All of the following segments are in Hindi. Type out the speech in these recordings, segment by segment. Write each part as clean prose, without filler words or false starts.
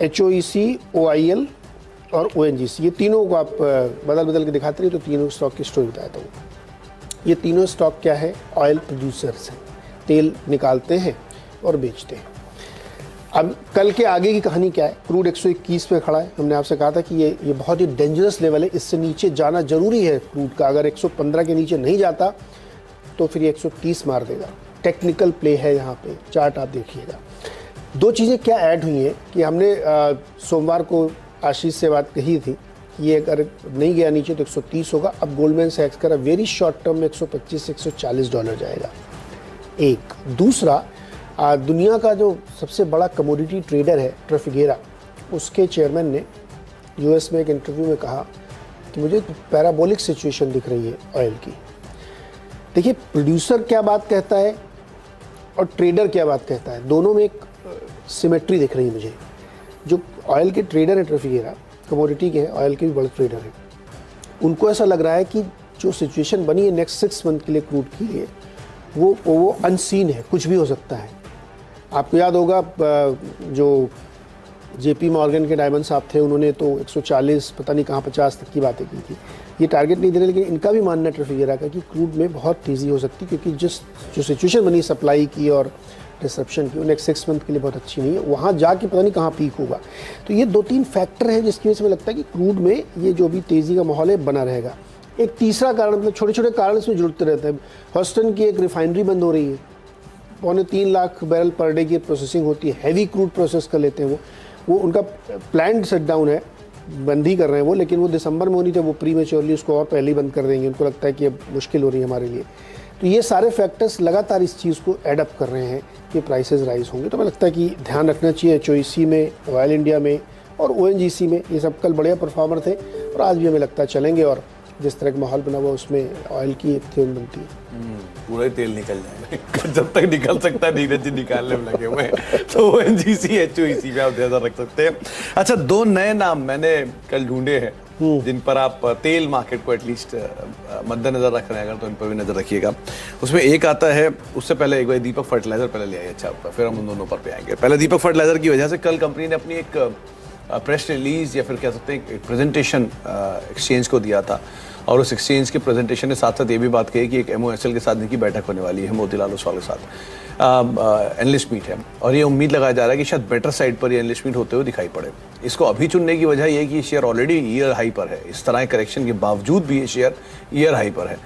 HOEC, OIL और ONGC, ये तीनों को आप बदल बदल के दिखाते रहिए तो तीनों स्टॉक की स्टोरी बताता हूँ। ये तीनों स्टॉक क्या है? ऑयल प्रोड्यूसर्स हैं, तेल निकालते हैं और बेचते हैं। अब कल के आगे की कहानी क्या है? क्रूड 121 पे खड़ा है। हमने आपसे कहा था कि ये बहुत ही डेंजरस लेवल है, इससे नीचे जाना जरूरी है क्रूड का। अगर 115 के नीचे नहीं जाता तो फिर ये 130 मार देगा। टेक्निकल प्ले है यहाँ पे, चार्ट आप देखिएगा। दो चीज़ें क्या ऐड हुई हैं कि हमने सोमवार को आशीष से बात कही थी कि ये अगर नहीं गया नीचे तो 130 होगा। अब गोल्डमैन सैक्स का वेरी शॉर्ट टर्म में 125 से $140 जाएगा। एक दूसरा, दुनिया का जो सबसे बड़ा कमोडिटी ट्रेडर है ट्रफिगेरा, उसके चेयरमैन ने यूएस में एक इंटरव्यू में कहा कि मुझे पैराबोलिक सिचुएशन दिख रही है ऑयल की। देखिए, प्रोड्यूसर क्या बात कहता है और ट्रेडर क्या बात कहता है, दोनों में एक सिमेट्री दिख रही है मुझे। जो ऑयल के ट्रेडर हैं ट्रफिगेरा, कमोडिटी के हैं, ऑयल के भी बड़े ट्रेडर हैं, उनको ऐसा लग रहा है कि जो सिचुएशन बनी है नेक्स्ट 6 मंथ के लिए क्रूड के लिए, वो अनसीन है, कुछ भी हो सकता है। आपको याद होगा जो JP मॉर्गन के डायमंड साहब थे, उन्होंने तो 140 पता नहीं कहाँ 50 तक की बातें की थी। ये टारगेट नहीं दे रहे, लेकिन इनका भी मानना है ट्रफिगेरा का कि क्रूड में बहुत तेज़ी हो सकती है, क्योंकि जो सिचुएशन बनी सप्लाई की और डिसरप्शन की, वो नेक्स्ट 6 मंथ के लिए बहुत अच्छी नहीं है। वहाँ जाके पता नहीं कहाँ पीक होगा। तो ये 2-3 फैक्टर हैं जिसकी वजह से मुझे लगता है कि क्रूड में ये जो भी तेज़ी का माहौल है बना रहेगा। एक तीसरा कारण, मतलब छोटे छोटे कारण इसमें जुड़ते रहते हैं। ह्यूस्टन की एक रिफाइनरी बंद हो रही है, 3.25 लाख बैरल पर डे की प्रोसेसिंग होती है, हैवी क्रूड प्रोसेस कर लेते हैं वो उनका प्लान्ड शट डाउन है, बंद ही कर रहे हैं वो, लेकिन वो दिसंबर में होनी थी, वो प्रीमेच्योरली उसको और पहले ही बंद कर देंगे। उनको लगता है कि अब मुश्किल हो रही है हमारे लिए। तो ये सारे फैक्टर्स लगातार इस चीज़ को एडअप कर रहे हैं कि प्राइसेस राइज होंगे। तो मुझे लगता है कि ध्यान रखना चाहिए HOEC में, ऑयल इंडिया में और ONGC में। ये सब कल बढ़िया परफॉर्मर थे और आज भी हमें लगता है चलेंगे। और जिस तरह का माहौल बना हुआ उसमें ऑयल की एक थ्योरी बनती है। पूरा ही तेल निकल जाएगा जब तक निकल सकता है, नीरज जी निकालने में लगे हुए हैं। तो ONGC, HOEC पे आप ध्यान रख सकते हैं। अच्छा, 2 नए नाम मैंने कल ढूंढे हैं जिन पर आप तेल मार्केट को एटलीस्ट मद्देनजर रख रहे हैं, अगर तो इन पर भी नजर रखिएगा। उसमें एक आता है, उससे पहले एक बार दीपक फर्टिलाइजर पहले ले आइए। अच्छा, फिर हम उन दोनों पर पे आएंगे। पहले दीपक फर्टिलाइजर की वजह से कल कंपनी ने अपनी एक प्रेस रिलीज या फिर कह सकते हैं एक प्रेजेंटेशन एक्सचेंज को दिया था, और उस एक्सचेंज के प्रेजेंटेशन के साथ साथ ये भी बात कही कि एक MOSL के साथ इनकी बैठक होने वाली है, मोतीलाल ओसवाल के साथ एनालिस्ट मीट है, और ये उम्मीद लगाया जा रहा है कि शायद बेटर साइड पर ये एनालिस्ट मीट होते हुए दिखाई पड़े। इसको अभी चुनने की वजह ये है कि शेयर ऑलरेडी ईयर हाई पर है। इस तरह के करेक्शन के बावजूद भी ये शेयर ईयर हाई पर है।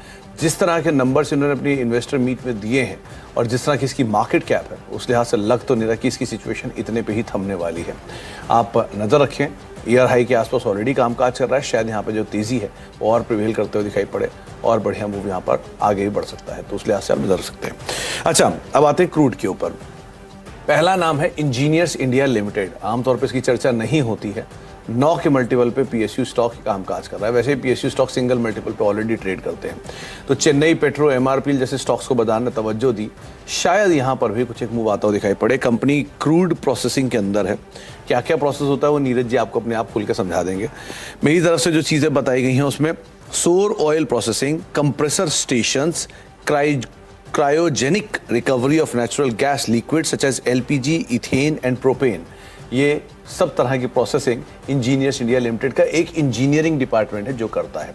जिस तरह के नंबर्स इन्होंने अपनी इन्वेस्टर मीट में दिए हैं और जिस तरह की इसकी मार्केट कैप है, उस लिहाज से लग तो नहीं रहा कि इसकी सिचुएशन इतने पे ही थमने वाली है। आप नज़र रखें, ईयर हाई के आसपास ऑलरेडी कामकाज चल रहा है। शायद यहाँ पे जो तेज़ी है वो और प्रिवेल करते हुए दिखाई पड़े और बढ़िया मूव यहाँ पर आगे भी बढ़ सकता है, तो उस लिहाज से आप नज़र रख सकते हैं। अच्छा, अब आते हैं क्रूड के ऊपर। पहला नाम है इंजीनियर्स इंडिया लिमिटेड। आमतौर पर इसकी चर्चा नहीं होती है। 9 के मल्टीपल पे PSU स्टॉक कामकाज कर रहा है। वैसे ही PSU स्टॉक सिंगल मल्टीपल पे ऑलरेडी ट्रेड करते हैं। तो चेन्नई पेट्रो, MRPL जैसे स्टॉक्स को बाजार ने तवज्जो दी। शायद यहाँ पर भी कुछ एक मूव आता हुआ दिखाई पड़े। कंपनी क्रूड प्रोसेसिंग के अंदर है। क्या क्या प्रोसेस होता है वो नीरज जी आपको अपने आप खुल के समझा देंगे। मेरी तरफ से जो चीज़ें बताई गई हैं उसमें sour oil processing, compressor stations, cryogenic recovery of natural gas liquid such as LPG, ethane and propane, ये सब तरह की प्रोसेसिंग इंजीनियर्स इंडिया लिमिटेड का एक इंजीनियरिंग डिपार्टमेंट है जो करता है।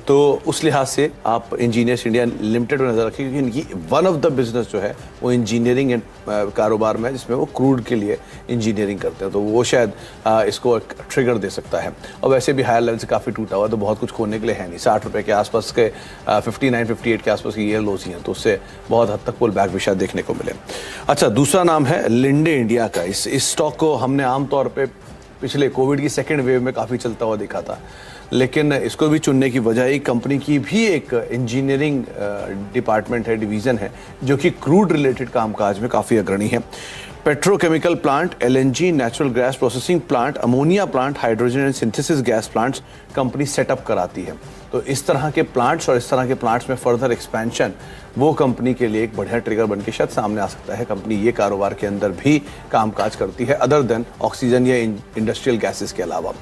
तो उस लिहाज से आप इंजीनियर्स इंडिया लिमिटेड में नजर रखिए, क्योंकि इनकी वन ऑफ द बिजनेस जो है वो इंजीनियरिंग कारोबार में है, जिसमें वो क्रूड के लिए इंजीनियरिंग करते हैं। तो वो शायद इसको एक ट्रिगर दे सकता है। और वैसे भी हायर लेवल से काफ़ी टूटा हुआ, तो बहुत कुछ खोने के लिए है नहीं। 60 रुपये के आसपास के 59-58 के आसपास की ईयर लोज ही हैं, तो उससे बहुत हद तक पुल बैक भी शायद देखने को मिले। अच्छा, दूसरा नाम है लिंडे इंडिया का। इस स्टॉक को हमने आमतौर पर पिछले कोविड की सेकेंड वेव में काफ़ी चलता हुआ देखा था, लेकिन इसको भी चुनने की वजह ही कंपनी की भी एक इंजीनियरिंग डिपार्टमेंट है, डिवीज़न है, जो कि क्रूड रिलेटेड कामकाज में काफ़ी अग्रणी है। Petrochemical plant, LNG, natural gas processing plant, ammonia plant, hydrogen and synthesis gas plants company setup कराती है। तो इस तरह के प्लांट्स और इस तरह के प्लांट्स में फर्दर एक्सपेंशन वो कंपनी के लिए एक बढ़िया ट्रिगर बन के शायद सामने आ सकता है। कंपनी ये कारोबार के अंदर भी कामकाज करती है अदर देन ऑक्सीजन या इंडस्ट्रियल गैसेस के अलावा।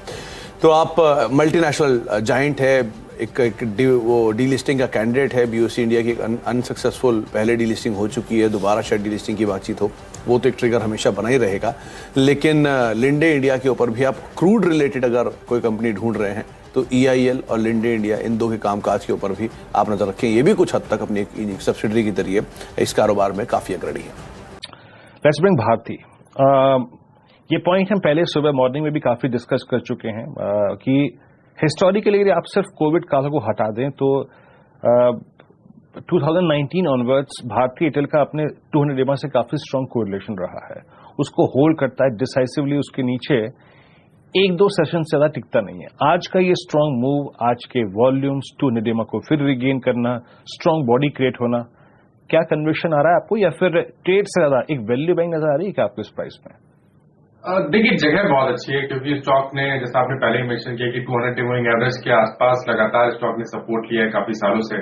तो आप मल्टीनेशनल जाइंट है, वो डीलिस्टिंग का कैंडिडेट है। बीओसी इंडिया की एक अनसक्सेसफुल पहले डीलिस्टिंग हो चुकी है, दोबारा शायद डीलिस्टिंग की बातचीत हो, वो तो एक ट्रिगर हमेशा बना ही रहेगा। लेकिन लिंडे इंडिया के ऊपर भी आप क्रूड रिलेटेड अगर कोई कंपनी ढूंढ रहे हैं तो EIL और लिंडे इंडिया, इन दो के कामकाज के ऊपर भी आप नजर रखें। ये भी कुछ हद तक अपनी एक सब्सिडरी के जरिए इस कारोबार में काफी अग्रणी है। Let's bring Bharti. ये पॉइंट हम पहले सुबह मॉर्निंग में भी काफी डिस्कस कर चुके हैं कि हिस्टोरिकली यदि आप सिर्फ कोविड कालों को हटा दें तो 2019 ऑनवर्ड्स भारतीय एयरटेल का अपने 200 EMA से काफी स्ट्रांग कोरिलेशन रहा है। उसको होल्ड करता है डिसाइसिवली, उसके नीचे एक दो सेशन से ज्यादा टिकता नहीं है। आज का ये स्ट्रांग मूव, आज के वॉल्यूम्स, 200 EMA को फिर रिगेन करना, स्ट्रांग बॉडी क्रिएट होना, क्या कन्विक्शन आ रहा है आपको, या फिर ट्रेड से ज्यादा एक वैल्यू बैंक नजर आ रही है क्या आपको इस प्राइस में? देखिए, जगह बहुत अच्छी है क्योंकि स्टॉक ने, जैसा आपने पहले ही मेंशन किया कि 200 मूविंग एवरेज के आसपास लगातार स्टॉक ने सपोर्ट किया है काफी सालों से,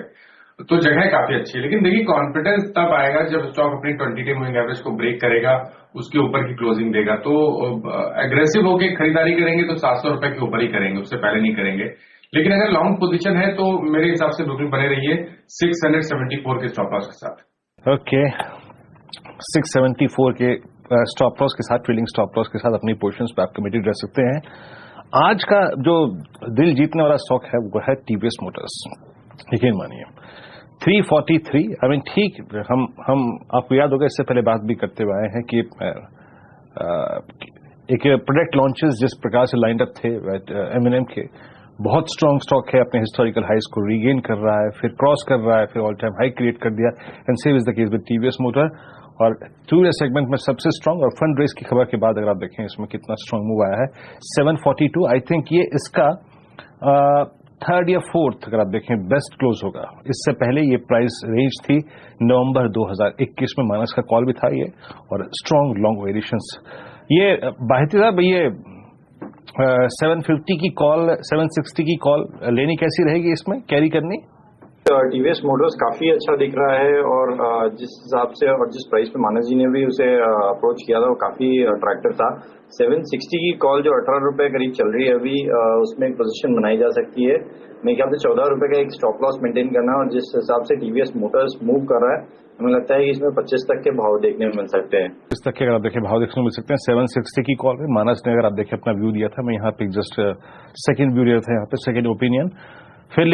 तो जगह काफी अच्छी है। लेकिन देखिए, कॉन्फिडेंस तब आएगा जब स्टॉक अपनी 20 मूविंग एवरेज को ब्रेक करेगा, उसके ऊपर की क्लोजिंग देगा। तो एग्रेसिव होकर खरीदारी करेंगे तो 700 रुपए के ऊपर ही करेंगे, उससे पहले नहीं करेंगे। लेकिन अगर लॉन्ग पोजीशन है तो मेरे हिसाब से बिल्कुल बने रहिए 674 के स्टॉप लॉस के साथ। ओके, 674 के स्टॉप लॉस के साथ, ट्रेलिंग स्टॉप लॉस के साथ अपनी पोजीशंस पे आप कमिटेड रह सकते हैं। आज का जो दिल जीतने वाला स्टॉक है वो है TVS मोटर्स। यकीन मानिए 343, आई मीन ठीक, हम आपको याद होगा इससे पहले बात भी करते हुए आए हैं कि एक प्रोडक्ट लॉन्चेस जिस प्रकार से लाइंड अप थे M&M के, बहुत स्ट्रांग स्टॉक है, अपने हिस्टोरिकल हाइज को रीगेन कर रहा है, फिर क्रॉस कर रहा है, फिर ऑल टाइम हाई क्रिएट कर दिया, and same is the case with TVS motor. और टू सेगमेंट में सबसे स्ट्रांग, और फंड रेस की खबर के बाद अगर आप देखें इसमें कितना स्ट्रांग मूव आया है, 742, आई थिंक ये इसका थर्ड या फोर्थ अगर आप देखें बेस्ट क्लोज होगा। इससे पहले ये प्राइस रेंज थी नवंबर 2021 में, माइनस का कॉल भी था ये, और स्ट्रांग लॉन्ग वेरिएशंस। ये भारती साहब, ये 750 की कॉल, 760 की कॉल लेनी कैसी रहेगी, इसमें कैरी करनी? TVS मोटर्स काफी अच्छा दिख रहा है, और जिस हिसाब से और जिस प्राइस पे मानस जी ने भी उसे अप्रोच किया था वो काफी अट्रैक्टिव था। 760 की कॉल जो 18 रुपए करीब चल रही है अभी, उसमें एक पोजीशन बनाई जा सकती है। मेरे ख्याल से 14 रुपए का एक स्टॉप लॉस मेंटेन करना, और जिस हिसाब से TVS मोटर्स मूव कर रहा है, हमें लगता है कि इसमें 25 तक के भाव देखने में मिल सकते हैं। इस तक के अगर आप देखें भाव देखने को मिल सकते हैं। 760 की कॉल में मानस ने अगर आप देखें अपना व्यू दिया था, मैं यहाँ पे जस्ट सेकंड व्यू दिया था, यहाँ पे सेकंड ओपिनियन। फिर